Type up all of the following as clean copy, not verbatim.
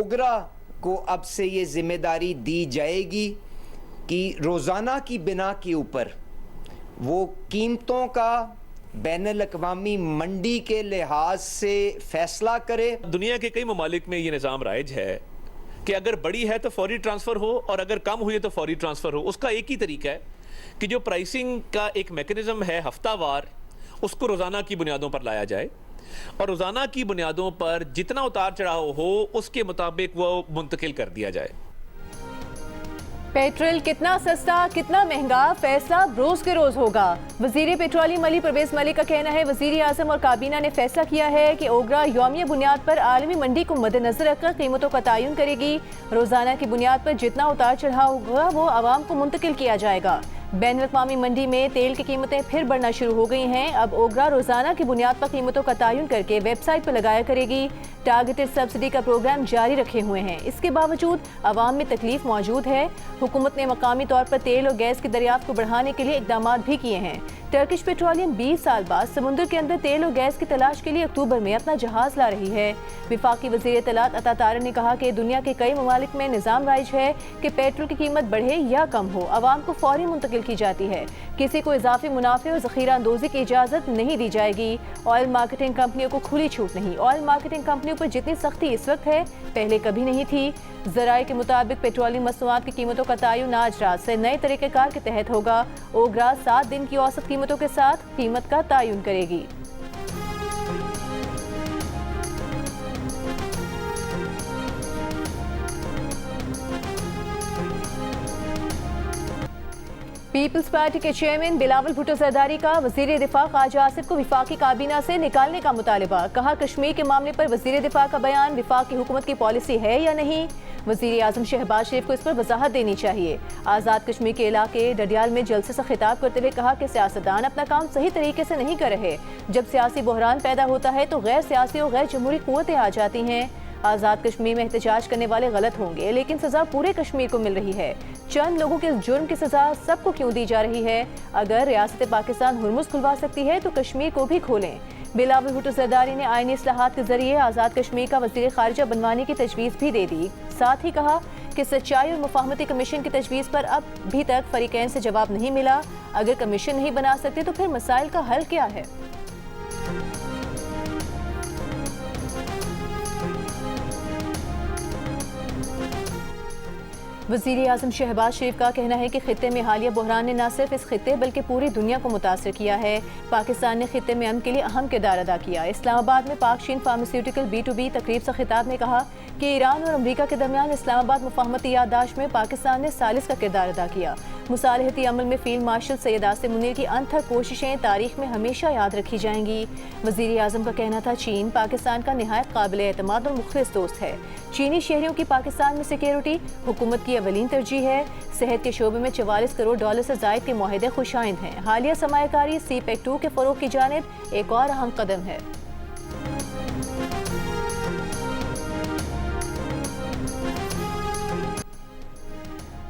ओगरा को अब से ये जिम्मेदारी दी जाएगी कि रोज़ाना की बिना के ऊपर वो कीमतों का बैनुल-अक़वामी मंडी के लिहाज से फैसला करे। दुनिया के कई ममालिक में ये निज़ाम राइज है कि अगर बड़ी है तो फौरी ट्रांसफ़र हो और अगर कम हुई है तो फौरी ट्रांसफ़र हो। उसका एक ही तरीका है कि जो प्राइसिंग का एक मैकेनिज़्म है हफ्तावार, उसको रोज़ाना की बुनियादों पर लाया जाए और रोज़ाना की बुनियादों पर जितना उतार चढ़ाव हो उसके मुताबिक वो मुंतकिल कर दिया जाए। पेट्रोल कितना सस्ता कितना महंगा फैसला रोज के रोज होगा। वजीर पेट्रोलियम अली परवेज मलिक का कहना है वजीर आजम और काबीना ने फैसला किया है कि ओगरा यौमिया बुनियाद पर आलमी मंडी को मद्देनजर रखकर कीमतों का तयन करेगी। रोजाना की बुनियाद पर जितना उतार चढ़ाव होगा वो आवाम को मुंतकिल किया जाएगा। बैनुल-अक़वामी मंडी में तेल की कीमतें फिर बढ़ना शुरू हो गई हैं। अब ओगरा रोजाना की बुनियाद पर कीमतों का तयन करके वेबसाइट पर लगाया करेगी। टारगेटेड सब्सिडी का प्रोग्राम जारी रखे हुए हैं। इसके बावजूद आवाम में तकलीफ मौजूद है। हुकूमत ने मकामी तौर पर तेल और गैस की दरियाफ्त को बढ़ाने के लिए इकदाम भी किए हैं। टर्किश पेट्रोलियम 20 साल बाद समुद्र के अंदर तेल और गैस की तलाश के लिए अक्टूबर में अपना जहाज ला रही है। विफाकी वज़ीर इत्तलात अता तारन ने कहा कि दुनिया के कई ममालिक में निज़ाम राइज है कि पेट्रोल की कीमत बढ़े या कम हो, आवाम को फौरी मुंतकिल की जाती है। किसी को इजाफी मुनाफे और ज़ख़ीरा अंदोज़ी की इजाज़त नहीं दी जाएगी। ऑयल मार्केटिंग कंपनियों को खुली छूट नहीं। ऑयल मार्केटिंग कंपनियों पर जितनी सख्ती इस वक्त है पहले कभी नहीं थी। ज़राए के मुताबिक पेट्रोलियम मसनूआत की कीमतों का तयन आज रात से नए तरीक़ेकार के तहत होगा। ओगरा 7 दिन की औसत कीमतों के साथ कीमत का तयन करेगी। पीपल्स पार्टी के चेयरमैन बिलावल भुट्टो जरदारी का वजीर दिफा ख्वाजा आसिफ को विफाकी काबीना से निकालने का मुतालबा। कहा कश्मीर के मामले पर वजीर दिफा का बयान विफाकी हुकूमत की पॉलिसी है या नहीं। वजीर आजम शहबाज शरीफ को इस पर वजाहत देनी चाहिए। आज़ाद कश्मीर के इलाके डडियाल में जलसे से खिताब करते हुए कहा कि सियासतदान अपना काम सही तरीके से नहीं कर रहे। जब सियासी बहरान पैदा होता है तो गैर सियासी और गैर जमहूरी कुव्वतें आ जाती हैं। आज़ाद कश्मीर में एहतजाज करने वाले गलत होंगे, लेकिन सजा पूरे कश्मीर को मिल रही है। चंद लोगों के जुर्म की सजा सबको क्यों दी जा रही है। अगर रियासत पाकिस्तान हुरमुज़ खुलवा सकती है तो कश्मीर को भी खोलें। बिलावल भुट्टो जरदारी ने आईनी इस्लाहात के जरिए आज़ाद कश्मीर का वज़ीर ख़ारिजा बनवाने की तजवीज़ भी दे दी। साथ ही कहा कि सच्चाई और मुफाहमती कमीशन की तजवीज़ पर अब भी तक फरीकैन से जवाब नहीं मिला। अगर कमीशन नहीं बना सकते तो फिर मसाइल का हल क्या है। वज़ीर आज़म शहबाज शरीफ का कहना है कि खित्ते में हालिया बहरान ने न सिर्फ इस खित्ते बल्कि पूरी दुनिया को मुतासर किया है। पाकिस्तान ने खित्ते में अमन के लिए अहम किरदार अदा किया। इस्लामाबाद में पाक चीन फार्मास्यूटिकल B2B तकरीब से खिताब में कहा कि ईरान और अमरीका के दरमियान इस्लामाबाद मुफाहमती याददाश्त में पाकिस्तान ने सालिस का किरदार अदा किया। मुसालहती अमल में फील्ड मार्शल सैयद आसिम मुनीर की अनथक कोशिशें तारीख में हमेशा याद रखी जाएंगी। वज़ीर आज़म का कहना था चीन पाकिस्तान का निहायत काबिल एतमाद और मुखलिस दोस्त है। चीनी शहरियों की पाकिस्तान में सिक्योरिटी हुकूमत की अवलीन तरजीह है। सेहत के शोबे में $44 करोड़ से जायद के मुआहदे खुशाइंद हैं। हालिया सरमायाकारी CPEC 2 के फ़रोग़ की जानिब एक और अहम कदम है।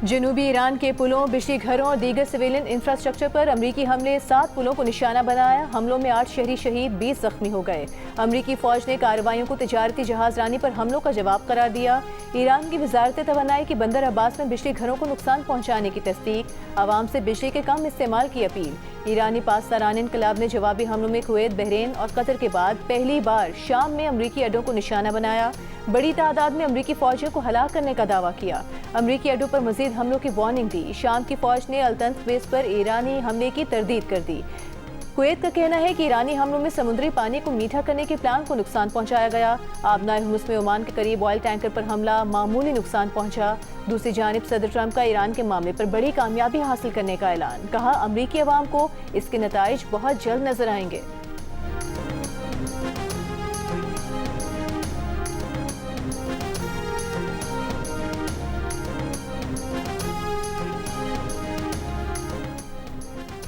जनूबी ईरान के पुलों, बिजली घरों और दीगर सिविलियन इंफ्रास्ट्रक्चर पर अमरीकी हमले 7 पुलों को निशाना बनाया। हमलों में 8 शहरी शहीद, 20 जख्मी हो गए। अमरीकी फौज ने कार्रवाइयों को तिजारती जहाज रानी पर हमलों का जवाब करार दिया। ईरान की वजारत तवानाई की बंदर अब्बास में बिजली घरों को नुकसान पहुँचाने की तस्दीक, आवाम से बिजली के कम इस्तेमाल की अपील। ईरानी पासदारान इनकलाब ने जवाबी हमलों में कुवैत, बहरीन और कतर के बाद पहली बार शाम में अमरीकी अड्डों को निशाना बनाया। बड़ी तादाद में अमरीकी फौजियों को हलाक करने का दावा किया। अमरीकी अड्डों पर मजीद हमलों की वार्निंग दी। शाम की फौज ने अल-तंस बेस पर ईरानी हमले की तरदीद कर दी। कुवैत का कहना है कि ईरानी हमलों में समुद्री पानी को मीठा करने के प्लान को नुकसान पहुंचाया गया। आबनाए हुर्मुज़ में ओमान के करीब ऑयल टैंकर पर हमला, मामूली नुकसान पहुंचा। दूसरी जानिब सदर ट्रंप का ईरान के मामले पर बड़ी कामयाबी हासिल करने का ऐलान। कहा अमरीकी अवाम को इसके नताइज बहुत जल्द नजर आएंगे।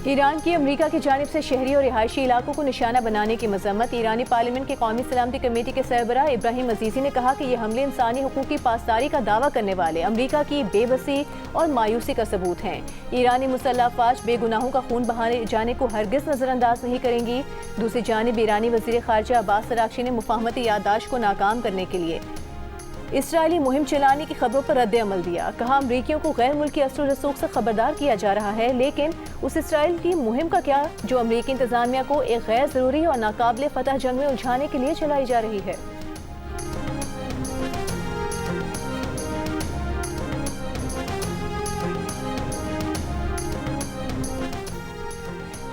ईरान की अमरीका की जानिब से शहरी और रिहायशी इलाकों को निशाना बनाने की मजम्मत। ईरानी पार्लियामेंट के कौमी सलामती कमेटी के सरबराह इब्राहिम अजीज़ी ने कहा कि ये हमले इंसानी हुकूक की पासदारी का दावा करने वाले अमरीका की बेबसी और मायूसी का सबूत हैं। ईरानी मुसल्लह अफवाज बेगुनाहों का खून बहाने जाने को हरगिज़ नज़रअंदाज नहीं करेंगी। दूसरी जानिब ईरानी वज़ीर ख़ारिजा अब्बास अराग़ची ने मुफाहमती याददाश्त को नाकाम करने के लिए इसराइली मुहिम चलाने की खबरों पर रद्द अमल दिया। कहा अमरीकियों को गैर मुल्की असर रसूख से खबरदार किया जा रहा है, लेकिन उस इसराइल की मुहिम का क्या जो अमरीकी इंतजामिया को एक गैर जरूरी और नाकाबिले फतह जंग में उलझाने के लिए चलाई जा रही है।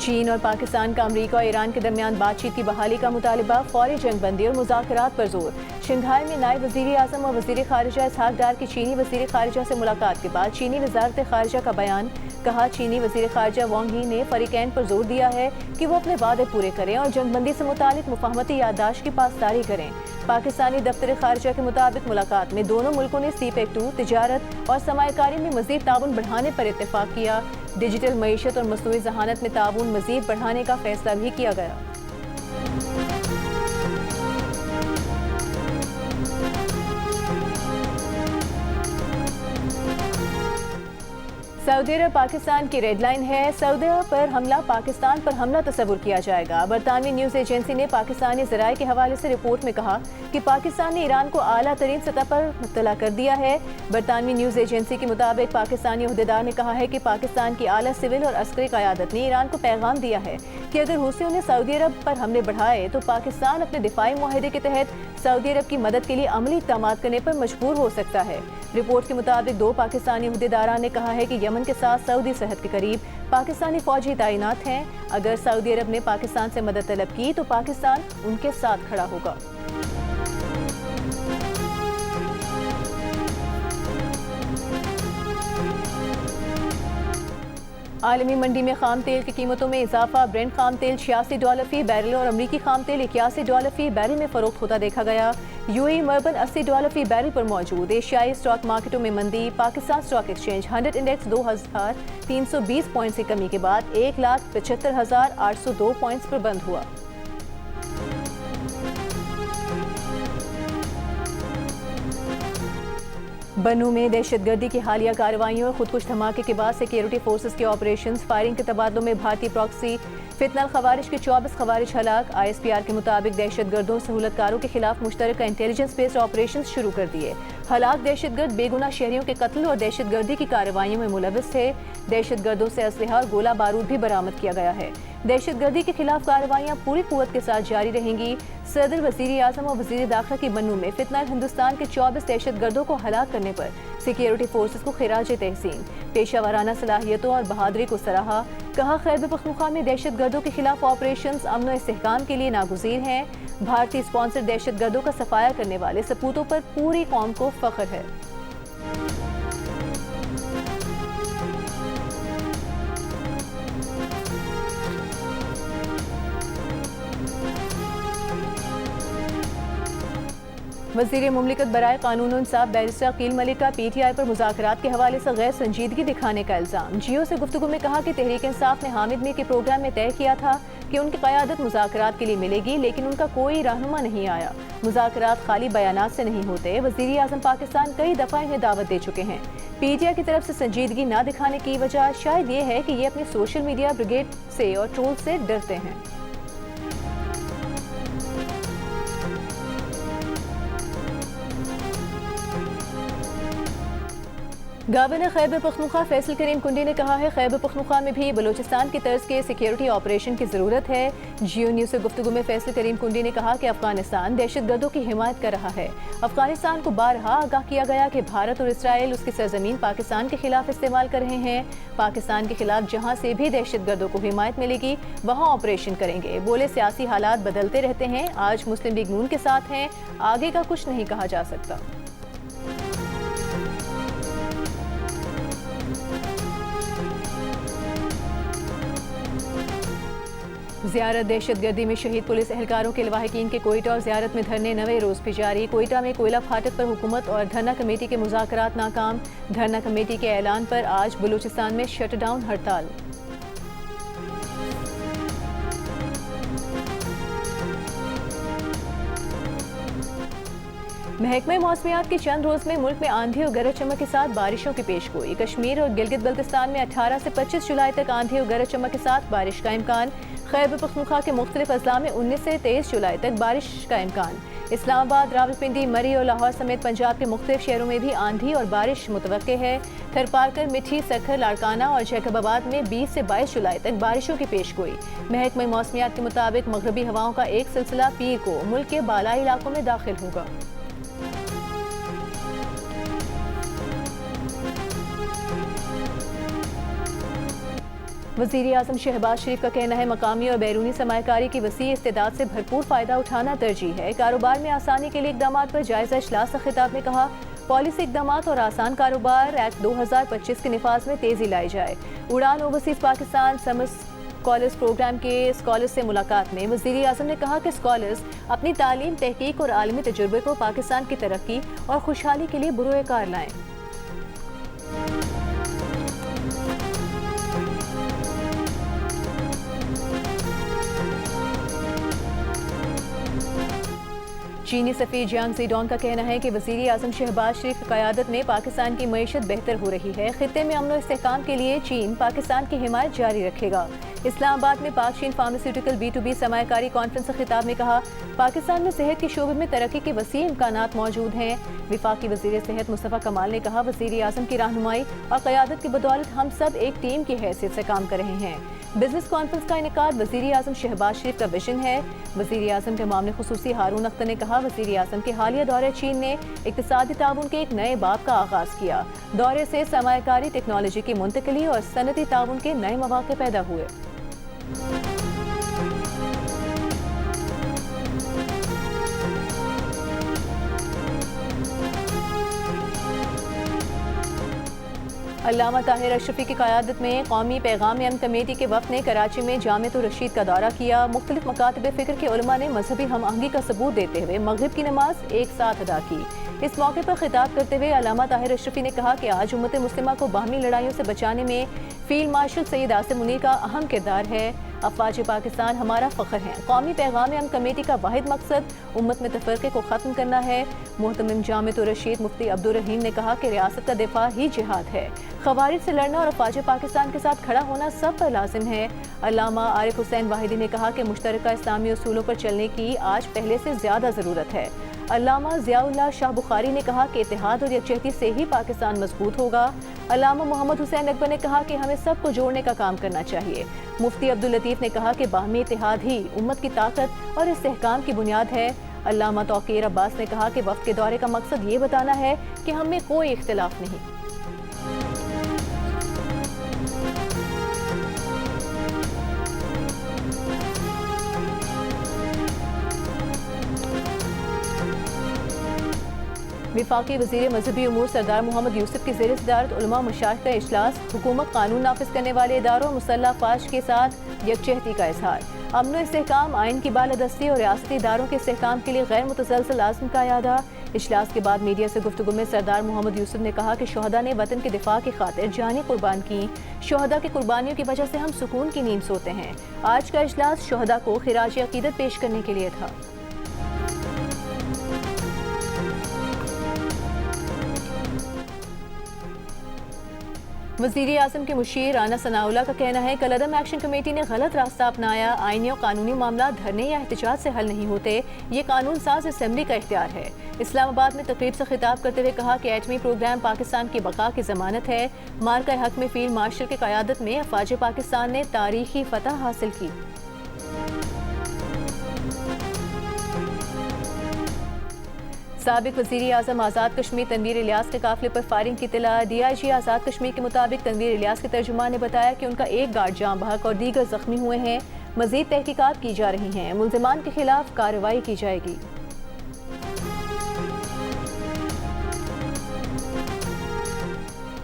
चीन और पाकिस्तान का अमरीका और ईरान के दरमियान बातचीत की बहाली का मुतालिबा, फौरी जंगबंदी और मुज़ाकरात पर जोर। शंघाई में नायब वज़ीर आज़म और वज़ीर ख़ारिजा इसहाक डार की चीनी वज़ीर ख़ारिजा से मुलाकात के बाद चीनी वज़ारत ख़ारिजा का बयान। कहा चीनी वज़ीर ख़ारिजा वांग यी ने फ़रीक़ैन पर जोर दिया है कि वो अपने वादे पूरे करें और जंगबंदी से मुतालिक मुफ़ाहमती याददाश्त की पासदारी करें। पाकिस्तानी दफ्तर ख़ारिजा के मुताबिक मुलाकात में दोनों मुल्कों ने CPEC-2 तिजारत और सरमायाकारी में मज़ीद ताउन बढ़ाने पर इत्तेफाक किया। डिजिटल मईशत और मसनूई ज़हानत में ताउन मज़ीद बढ़ाने का फैसला भी किया गया। सऊदी अरब पाकिस्तान की रेड लाइन है। सऊदी अरब पर हमला पाकिस्तान पर हमला तस्वुर किया जाएगा। बरतानवी न्यूज़ एजेंसी ने पाकिस्तानी ज़राए के हवाले से रिपोर्ट में कहा कि पाकिस्तान ने ईरान को आला तरीन सतह पर मुत्तला कर दिया है। बरतानवी न्यूज़ एजेंसी के मुताबिक पाकिस्तानी अहदेदार ने कहा है कि पाकिस्तान की आला सिविल और अस्करी क़यादत ने ईरान को पैगाम दिया है कि अगर हुसियों ने सऊदी अरब पर हमले बढ़ाए तो पाकिस्तान अपने दिफाई मुआहदे के तहत सऊदी अरब की मदद के लिए अमली इक़दाम करने पर मजबूर हो सकता है। रिपोर्ट के मुताबिक 2 पाकिस्तानी अहदेदारान ने कहा है कि यमन के साथ सऊदी सरहद के करीब पाकिस्तानी फौजी तैनात हैं। अगर सऊदी अरब ने पाकिस्तान से मदद तलब की तो पाकिस्तान उनके साथ खड़ा होगा। आलमी मंडी में खाम तेल की कीमतों में इजाफा। ब्रेंट खाम तेल $86 फी बैरल और अमरीकी खाम तेल $81 फी बैरल में फरोख्त होता देखा गया। यूएई मर्बन $80 फी बैरल पर मौजूद। एशियाई स्टॉक मार्केटों में मंदी। Pakistan stock exchange 100 index 2320 point की कमी के बाद 1,75,802 पॉइंट्स पर बंद हुआ। बन्नू में दहशतगर्दी की हालिया कार्रवाइयों और खुदकुश धमाके के बाद सिक्योरिटी फोर्सेस के ऑपरेशंस। फायरिंग के तबादलों में भारतीय प्रॉक्सी फितनल खवारिज के 24 खवारिज हलाक। ISPR के मुताबिक दहशतगर्दों और सहूलतकारों के खिलाफ मुश्तरका इंटेलिजेंस बेस्ड ऑपरेशन शुरू कर दिए। हलाक दहशतगर्द बेगुनाह शहरियों के कत्ल और दहशतगर्दी की कार्रवाइयों में मुलविस थे। दहशतगर्दों से असलहा और गोला बारूद भी बरामद किया गया है। दहशतगर्दी के खिलाफ कार्रवाइयां पूरी कुव्वत के साथ जारी रहेंगी। सदर, वज़ीर आज़म और वज़ीर दाखिला की बन्नू में फितनल हिंदुस्तान के 24 दहशतगर्दों को हलाक करने पर सिक्योरिटी फोर्सेस को खिराज तहसीन, पेशावराना सलाहियतों और बहादुरी को सराहा। कहा खैबर पख्तूनख्वा में दहशतगर्दों के खिलाफ ऑपरेशंस अमन और इस्तेहकाम के लिए नागुज़ीर हैं। भारतीय स्पॉन्सर दहशतगर्दों का सफाया करने वाले सपूतों पर पूरी कौम को फख्र है। वज़ीर मुमलिकत बराए कानून और इंसाफ बैरिस्टर अकील मलिक का PTI पर मुज़ाकरात के हवाले से गैर संजीदगी दिखाने का इल्ज़ाम। जियो से गुफ्तगू में कहा कि तहरीक इंसाफ ने हामिद मीर के प्रोग्राम में तय किया था कि उनकी क़यादत मुज़ाकरात के लिए मिलेगी, लेकिन उनका कोई रहनुमा नहीं आया। मुज़ाकरात खाली बयानात से नहीं होते। वज़ीर आज़म पाकिस्तान कई दफ़ा इन्हें दावत दे चुके हैं। PTI की तरफ से संजीदगी न दिखाने की वजह शायद ये है कि ये अपनी सोशल मीडिया ब्रिगेड से और ट्रोल से डरते हैं। गवर्नर खैबर पख्तूनख्वा फैसल करीम कुंडी ने कहा है खैबर पख्तूनख्वा में भी बलूचिस्तान की तर्ज के सिक्योरिटी ऑपरेशन की ज़रूरत है। जियो न्यूज़ से गुफ्तगू में फैसल करीम कुंडी ने कहा कि अफगानिस्तान दहशतगर्दों की हिमायत कर रहा है। अफगानिस्तान को बारहा आगाह किया गया कि भारत और इसराइल उसकी सरजमीन पाकिस्तान के खिलाफ इस्तेमाल कर रहे हैं। पाकिस्तान के खिलाफ जहाँ से भी दहशतगर्दों को हिमायत मिलेगी वहाँ ऑपरेशन करेंगे। बोले सियासी हालात बदलते रहते हैं। आज मुस्लिम लीग नून के साथ हैं, आगे का कुछ नहीं कहा जा सकता। ज़ियारत दहशतगर्दी में शहीद पुलिस एहलकारों के लवाहिकीन के कोयटा और ज़ियारत में धरने नवे रोज़ भी जारी। कोयटा में कोयला फाटक पर हुकूमत और धरना कमेटी के मुज़ाकरात नाकाम। धरना कमेटी के ऐलान पर आज बलूचिस्तान में शटडाउन हड़ताल। महकमे मौसमियात के चंद रोज में मुल्क में आंधी और गरज चमक के साथ बारिशों की पेशगोई। कश्मीर और गिलगित बल्तिस्तान में 18 से 25 जुलाई तक आंधी और गरज चमक के साथ बारिश का इम्कान। खैबर पख्तूनख्वा के मुख्तलिफ अजला में 19 से 23 जुलाई तक बारिश का इम्कान। इस्लामाबाद, रावलपिंडी, मरी और लाहौर समेत पंजाब के मुख्तलिफ शहरों में भी आंधी और बारिश मुतवक्के है। थरपारकर, मिठी, सखर, लाड़काना और जैकबाबाद में 20 से 22 जुलाई तक बारिशों की पेशगोई। महकमे मौसमियात के मुताबिक मगरबी हवाओं का एक सिलसिला पीर को मुल्क के बालाई इलाकों में दाखिल होगा। वज़ीर आज़म शहबाज शरीफ का कहना है मकामी और बैरूनी सरमायाकारी की वसी इस्तेदाद से भरपूर फ़ायदा उठाना तरजीह है। कारोबार में आसानी के लिए इक़दाम पर जायज़ा इजलास का खिताब में कहा, पॉलिसी इक़दाम और आसान कारोबार एक्ट 2025 के निफाज में तेज़ी लाई जाए। उड़ान overseas Pakistan summer scholars programme के स्कॉलर्स से मुलाकात में वज़ीर आज़म ने कहा कि स्कॉलर्स अपनी तालीम, तहकीक और आलमी तजुर्बे को पाकिस्तान की तरक्की और खुशहाली के लिए बुरोए कार लाएँ। चीनी सफ़ीर जियांग ज़ीडोंग का कहना है कि वज़ीर आज़म शहबाज शरीफ की क़यादत में पाकिस्तान की मईशत बेहतर हो रही है। खित्ते में अमन और इस्तेहकाम के लिए चीन पाकिस्तान की हिमायत जारी रखेगा। इस्लामाबाद में पाक चीन फार्मास्यूटिकल B2B सरमायाकारी कॉन्फ्रेंस के खिताब में कहा, पाकिस्तान में सेहत के शोबे में तरक्की के वसी इम्कानात मौजूद हैं। विफाकी वज़ीर सेहत मुस्तफ़ा कमाल ने कहा, वज़ीर आज़म की रहनुमाई और क़यादत की बदौलत हम सब एक टीम की हैसियत से काम कर रहे हैं। बिजनेस कॉन्फ्रेंस का इनेकाद वज़ीर आज़म शहबाज शरीफ का विजन है। वज़ीर आज़म के मामले खुसूसी हारून अख्तर ने कहा, वज़ीर आज़म के हालिया दौरे चीन ने इक़्तिसादी ताउन के एक नए बाब का आगाज़ किया। दौरे से सरमायाकारी, टेक्नोलॉजी की मुंतकिली और सनती ताउन के नए मौक़े पैदा हुए। अल्लामा ताहिर अशरफी की क़यादत में कौमी पैगाम अमन कमेटी के वफ़द ने कराची में जामिअतुर रशीद का दौरा किया। मुख्तलिफ मकातब फ़िक्र के उलमा ने मजहबी हम आहंगी का सबूत देते हुए मगरिब की नमाज एक साथ अदा की। इस मौके पर खिताब करते हुए अल्लामा ताहिर अशरफी ने कहा कि आज उम्मत मुस्लिमा को बाहमी लड़ाइयों से बचाने में फील्ड मार्शल सैयद आसिम मुनीर का अहम किरदार है। अफवाज पाकिस्तान हमारा फ़ख्र है। कौमी पैगाम अमन कमेटी का वाहिद मकसद उम्मत में तफरके को ख़त्म करना है। मोहतमिम जामिअतुर रशीद मुफ्ती अब्दुल रहीम ने कहा कि रियासत का दिफा ही जिहाद है। खवारिज से लड़ना और अफवाज पाकिस्तान के साथ खड़ा होना सब पर लाजिम है। अल्लामा आरिफ हुसैन वाहिदी ने कहा कि मुश्तरका इस्लामी उसूलों पर चलने की आज पहले से ज़्यादा ज़रूरत है। अल्लामा ज़ियाउल्लाह शाह बुखारी ने कहा कि इत्तेहाद और यकजहती से ही पाकिस्तान मजबूत होगा। अल्लामा मोहम्मद हुसैन अकबर ने कहा कि हमें सबको जोड़ने का काम करना चाहिए। मुफ्ती अब्दुल लतीफ़ ने कहा कि बाहमी इत्तेहाद ही उम्मत की ताकत और इस्तेहकाम की बुनियाद है। अल्लामा तौकीर अब्बास ने कहा कि वफ़द के दौरे का मकसद ये बताना है कि हम में कोई इख्तिलाफ नहीं। विफाकी वज़ीर मजहबी उमूर सरदार मोहम्मद यूसुफ की ज़ेर सदारत उलमा मशाइख का इजलास। हुकूमत कानून नाफिज करने वाले इदारों और मुसल्लह अफवाज के साथ यकजहती का इजहार। अमन और इस्तेहकाम, आइन की बालादस्ती और रियासती इदारों के इस्तेहकाम के लिए गैर मुतसलसल आज़म का यादा। इजलास के बाद मीडिया से गुफ्तगू में सरदार मोहम्मद यूसुफ ने कहा कि शोहदा ने वतन के दिफा की खातिर जानें कुर्बान की। शोहदा की कुर्बानियों की वजह से हम सुकून की नींद सोते हैं। आज का इजलास शोहदा को खिराज अकीदत पेश करने के लिए था। वज़ीर आज़म के मुशीर राना सनाउल्लाह का कहना है कलअदम एक्शन कमेटी ने गलत रास्ता अपनाया। आईनी और कानूनी मामला धरने या एहतजाज से हल नहीं होते। ये कानून साज असम्बली का इख्तियार है। इस्लामाबाद में तकरीब से खिताब करते हुए कहा कि एटमी प्रोग्राम पाकिस्तान की बका की ज़मानत है। मार्का हक में फील्ड मार्शल की क़यादत में अफवाज पाकिस्तान ने तारीखी फतह हासिल की। साबिक वज़ीर आज़म आज़ाद कश्मीर तनवीर इलियास के काफिले पर फायरिंग की इत्तला। DIG आज़ाद कश्मीर के मुताबिक तनवीर इलियास के तर्जुमान ने बताया कि उनका एक गार्ड जाम बहक और दीगर जख्मी हुए हैं। मज़ीद तहकीकात की जा रही हैं। मुल्ज़िमान के खिलाफ कार्रवाई की जाएगी।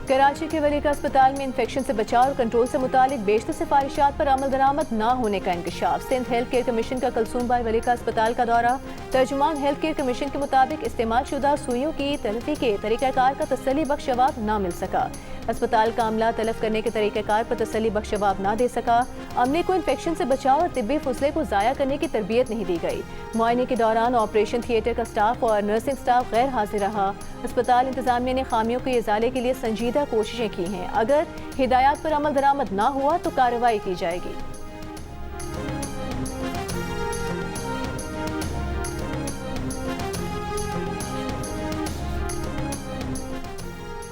कराची के वली का अस्पताल में इंफेक्शन से बचाव और कंट्रोल से मुतालिक बेशतर सिफारिशात पर अमल दरामद न होने का इंकशाफ। सिंध हेल्थ केयर कमीशन का कलसूम भाई वली का अस्पताल का दौरा। तर्जुमान हेल्थ केयर कमीशन के मुताबिक इस्तेमाल शुदा सुइयों की तलफी के तरीक़ाकार का तसल्ली बख्श जवाब न मिल सका। अस्पताल का अमला तलफ करने के तरीक़ाकार पर तसल्ली बख्श जवाब न दे सका। अमले को इन्फेक्शन से बचाव और तिब्बी फुसले को ज़ाया करने की तरबियत नहीं दी गई। मुआयने के दौरान ऑपरेशन थिएटर का स्टाफ और नर्सिंग स्टाफ गैर हाजिर रहा। अस्पताल इंतजामिया ने खामियों के इजाले के लिए संजीदा कोशिशें की हैं। अगर हिदायत पर अमल दरामद न हुआ तो कार्रवाई की जाएगी।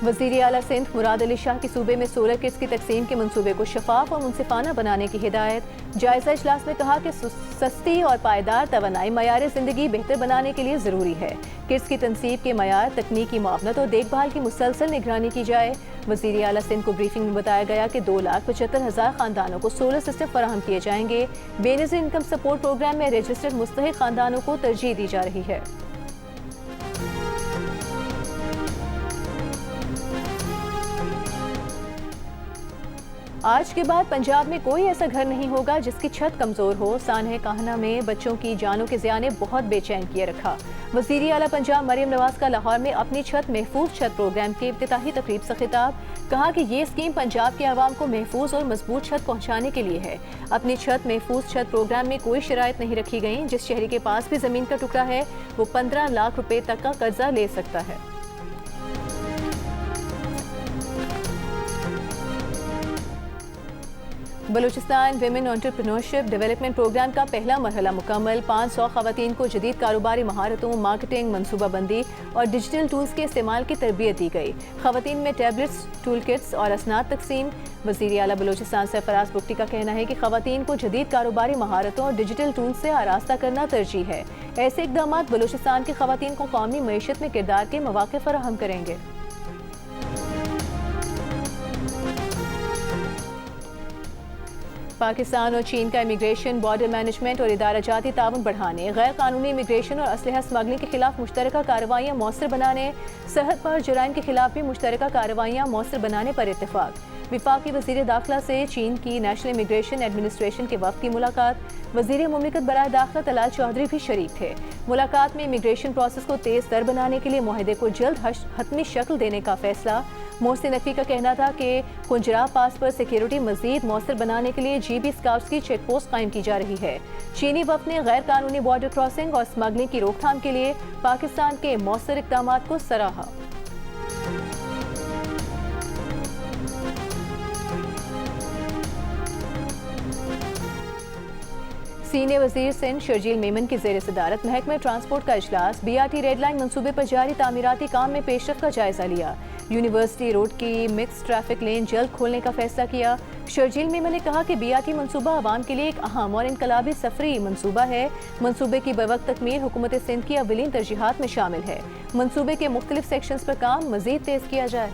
वज़ीर आला सिंध मुराद अली शाह की सूबे में सोलर किट्स की तकसीम के मंसूबे को शफाफ और मुनसिफाना बनाने की हिदायत। जायजा इजलास में कहा कि सस्ती और पायदार तवानाई मयार ज़िंदगी बेहतर बनाने के लिए ज़रूरी है। किट्स की तनसीब के मयार, तकनीकी मुआवनत और देखभाल की मुसलसल निगरानी की जाए। वज़ीर आला सिंध को ब्रीफिंग में बताया गया कि 2,75,000 खानदानों को सोलर सिस्टम फराहम किए जाएंगे। बेनज़ीर इनकम सपोर्ट प्रोग्राम में रजिस्टर्ड मुस्तहिक खानदानों को तरजीह दी जा रही है। आज के बाद पंजाब में कोई ऐसा घर नहीं होगा जिसकी छत कमजोर हो। सानह काहना में बच्चों की जानों के ज़िया ने बहुत बेचैन किए रखा। वज़ीर आला पंजाब मरियम नवाज का लाहौर में अपनी छत महफूज छत प्रोग्राम के इफ्तिताही तकरीब से खिताब। कहा कि ये स्कीम पंजाब के आवाम को महफूज और मजबूत छत पहुँचाने के लिए है। अपनी छत महफूज छत प्रोग्राम में कोई शराइत नहीं रखी गई। जिस शहरी के पास भी ज़मीन का टुकड़ा है वो 15 लाख रुपए तक का कर्जा ले सकता है। Balochistan women entrepreneurship development programme का पहला मरहला मुकम्मल। 500 खवातीन को जदीद कारोबारी महारतों, मार्केटिंग, मनसूबाबंदी और डिजिटल टूल्स के इस्तेमाल की तरबियत दी गई। खवातीन में टैबलेट्स, टूल किट्स और असनाद तकसीम। वज़ीर आला बलूचिस्तान सरफराज बुगटी का कहना है कि खवातीन को जदीद कारोबारी महारतों और डिजिटल टूल्स से आरास्ता करना तरजीह है। ऐसे इकदाम बलूचिस्तान की खवातीन को कौमी मईशत में किरदार के मौके फराहम करेंगे। पाकिस्तान और चीन का इमिग्रेशन, बॉर्डर मैनेजमेंट और इदारा जाती ताउन बढ़ाने, गैर कानूनी इमिग्रेशन और असलहा स्मगलिंग के खिलाफ मुश्तरका कार्रवाइयाँ मौसर बनाने, सरहद पर जराइम के खिलाफ भी मुश्तरका कार्रवाइयाँ मौसर बनाने पर इत्तेफाक। विफाकी वज़ीर दाखिला से चीन की नेशनल इमिग्रेशन एडमिनिस्ट्रेशन के वफ़द की मुलाकात। वज़ीर मुमलिकत बराए दाखिला तलाल चौधरी भी शरीक थे। मुलाकात में इमिग्रेशन प्रोसेस को तेज़ तर बनाने के लिए मुआहदे को जल्द हतमी शक्ल देने का फैसला। मोहसिन नकवी का कहना था कि कुंजरा पास पर सिक्योरिटी मजीद मौसर बनाने के लिए GB स्काउट्स की चेक पोस्ट कायम की जा रही है। चीनी वफ़द ने गैर कानूनी बॉर्डर क्रॉसिंग और स्मगलिंग की रोकथाम के लिए पाकिस्तान के मौसर इक़दाम को सराहा। सीनियर वज़ीर सिंध शर्जील मेमन की ज़ेर सदारत महकमे ट्रांसपोर्ट का इजलास। BRT रेड लाइन मनसूबे पर जारी तामीराती काम में पेशरफ का जायजा लिया। यूनिवर्सिटी रोड की मिक्स ट्रैफिक लेन जल्द खोलने का फैसला किया। शर्जील मेमन ने कहा कि BRT मनसूबा आवाम के लिए एक अहम और इनकलाबी सफरी मनसूबा है। मनसूबे की बवक्त तकमील हुकूमत सिंध की अवलीन तरजीहात में शामिल है। मनसूबे के मुख्तलिफ सेक्शंस पर काम मजीद तेज किया जाए।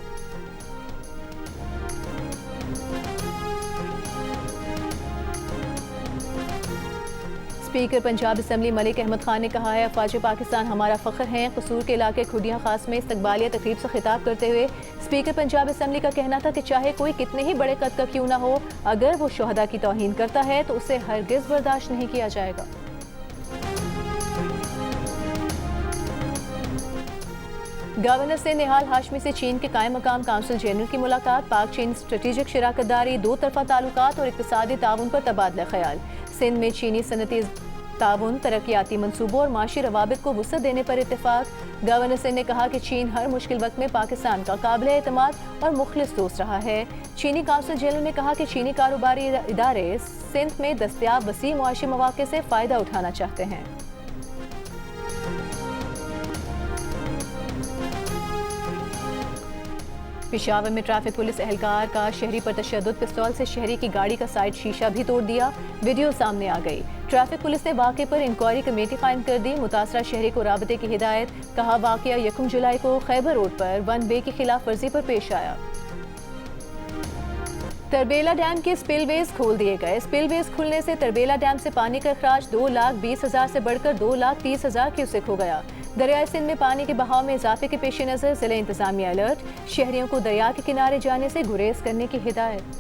स्पीकर पंजाब असम्बली मलिक अहमद खान ने कहा है, अफवाज पाकिस्तान हमारा फ़ख्र हैं। कसूर के इलाके खुडिया खास में इस्तकबालिया तकरीब से खिताब करते हुए स्पीकर पंजाब असम्बली का कहना था कि चाहे कोई कितने ही बड़े कद का क्यों ना हो, अगर वो शोहदा की तौहीन करता है तो उसे हरगिज़ बर्दाश्त नहीं किया जाएगा। गवर्नर से निहाल हाशमी से चीन के कायम मकाम काउंसिल जनरल की मुलाकात। पाक चीन स्ट्रेटेजिक शराकतदारी, दो तरफा ताल्लुकात और इक़्तिसादी ताउन पर तबादला ख्याल। सिंध में चीनी सनती ताउन, तरक्याती मनसूबों और माशी रवाबित को वुसअत देने पर इत्तेफाक। गवर्नर सिंह ने कहा कि चीन हर मुश्किल वक्त में पाकिस्तान का काबिल एतमाद और मुखलिस दोस्त रहा है। चीनी काउंसिल जनरल ने कहा कि चीनी कारोबारी इदारे सिंध में दस्तयाब वसी मुआशी मौके से फ़ायदा उठाना चाहते हैं। पेशावर में ट्रैफिक पुलिस एहलकार का शहरी पर तशद्दुद, पिस्तौल से शहरी की गाड़ी का साइड शीशा भी तोड़ दिया। वीडियो सामने आ गई। ट्रैफिक पुलिस ने वाक़े पर इंक्वायरी कमेटी कायम कर दी। मुतासरा शहरी को राबते की हिदायत। कहा, वाक़या 1 जुलाई को खैबर रोड पर 1 वे की खिलाफ वर्जी पर पेश आया। तरबेला डैम के स्पिलवेज खोल दिए गए। स्पिलवेज खुलने से तरबेला डैम से पानी का अखराज 2,20,000 से बढ़कर 2,30,000 क्यूसेक हो गया। दरियाई सिंध में पानी के बहाव में इजाफे के पेश नज़र जिला इंतजामिया अलर्ट। शहरियों को दरिया के किनारे जाने से गुरेज करने की हिदायत।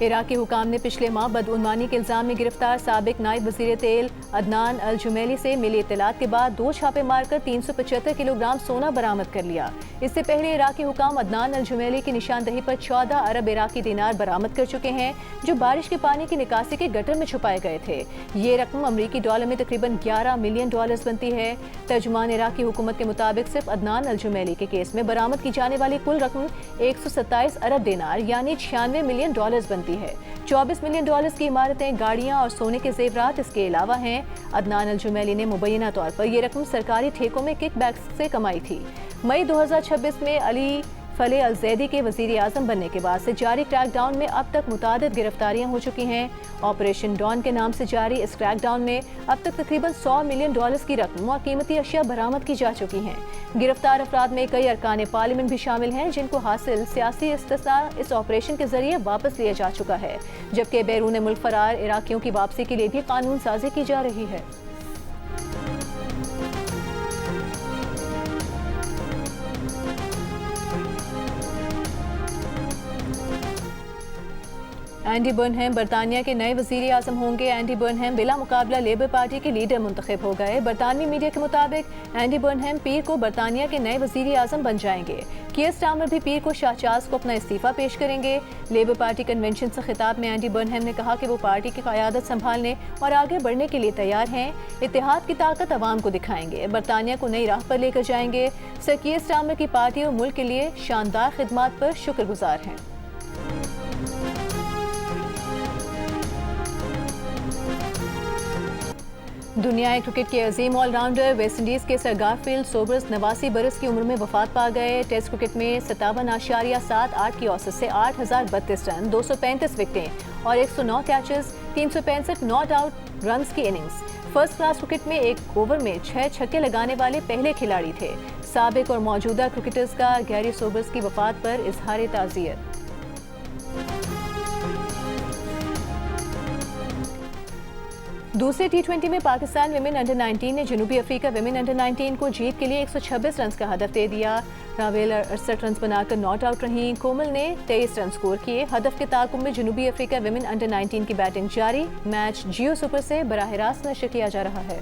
इराकी हुकाम ने पिछले माह बदउनवानी के इल्जाम में गिरफ्तार साबिक नायब वजीर तेल अदनान अल जुमैली से मिली इत्तलात के बाद 2 छापे मारकर 375 किलोग्राम सोना बरामद कर लिया। इससे पहले इराकी हुकाम अदनान अल जुमैली की निशानदही पर 14 अरब इराकी दिनार बरामद कर चुके हैं, जो बारिश के पानी की निकासी के गटर में छुपाए गए थे। ये रकम अमरीकी डॉलर में तकरीबन $11 मिलियन बनती है। तर्जुमान इराकी हुकूमत के मुताबिक सिर्फ अदनान अल जुमैली के केस में बरामद की जाने वाली कुल रकम 127 अरब दिनार यानी $96 मिलियन बनती है। 24 मिलियन की इमारतें, गाड़ियां और सोने के जेवरात इसके अलावा हैं। अदनान अल जुमैली ने मुबैना तौर पर यह रकम सरकारी ठेकों में किकबैक्स से कमाई थी। मई 2026 में अली फले अल जैदी के वजीर आजम बनने के बाद से जारी क्रैकडाउन में अब तक मुतादिद गिरफ्तारियां हो चुकी हैं। ऑपरेशन डॉन के नाम से जारी इस क्रैकडाउन में अब तक तकरीबन $100 मिलियन की रकम और कीमती अशिया बरामद की जा चुकी हैं। गिरफ्तार अफराद में कई अरकान पार्लियामेंट भी शामिल हैं, जिनको हासिल सियासी इस्तिस्ना इस ऑपरेशन के जरिए वापस लिया जा चुका है, जबकि बैरून मुल्क फरार इराकियों की वापसी के लिए भी कानून साजी की जा रही है। एंडी बर्नहैम बरतानिया के नए वजीर आजम होंगे। एंडी बर्नहैम बिला मुकाबला लेबर पार्टी के लीडर मुंतखब हो गए। बरतानवी मीडिया के मुताबिक एंडी बर्नहैम पीर को बरतानिया के नए वजीर आजम बन जाएंगे। कियर स्टार्मर भी पीर को शाह चार्ल्स को अपना इस्तीफा पेश करेंगे। लेबर पार्टी कन्वेंशन से खिताब में एंडी बर्नहैम ने कहा कि वो पार्टी की क़यादत संभालने और आगे बढ़ने के लिए तैयार हैं। इत्तेहाद की ताकत अवाम को दिखाएंगे, बरतानिया को नई राह पर लेकर जाएंगे। सर कियर स्टार्मर की पार्टी और मुल्क के लिए शानदार खिदमात पर शुक्रगुजार हैं। दुनिया क्रिकेट के अजीम ऑलराउंडर वेस्टइंडीज के सर गारफील्ड सोबर्स 89 बरस की उम्र में वफात पा गए। टेस्ट क्रिकेट में 57.78 की औसत से 8,032 रन, 235 विकेटें और 109 कैचेस, 365 नॉट आउट रन्स की इनिंग्स। फर्स्ट क्लास क्रिकेट में एक ओवर में 6 छक्के लगाने वाले पहले खिलाड़ी थे। साबिक और मौजूदा क्रिकेटर्स का गैरी सोबर्स की वफात पर इजहार ताज़ियत। दूसरे T20 में पाकिस्तान विमेन अंडर 19 ने जनूबी अफ्रीका विमेन अंडर 19 को जीत के लिए 126 रन का हदफ दे दिया। रावेल 68 रन बनाकर नॉट आउट रहीं। कोमल ने 23 रन स्कोर किए। हदफ के ताकुब में जनूबी अफ्रीका विमेन अंडर 19 की बैटिंग जारी। मैच जियो सुपर से बराह रास्त नशर किया जा रहा है।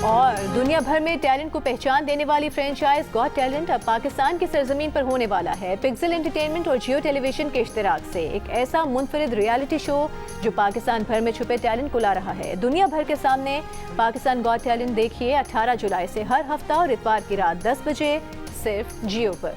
और दुनिया भर में टैलेंट को पहचान देने वाली फ्रेंचाइज गॉट टैलेंट अब पाकिस्तान की सरजमीन पर होने वाला है। पिक्सल एंटरटेनमेंट और जियो टेलीविजन के इश्तिराक से एक ऐसा मुनफरिद रियलिटी शो जो पाकिस्तान भर में छुपे टैलेंट को ला रहा है दुनिया भर के सामने। पाकिस्तान गॉट टैलेंट देखिए 18 जुलाई से हर हफ्ता और इतवार की रात 10 बजे सिर्फ जियो पर।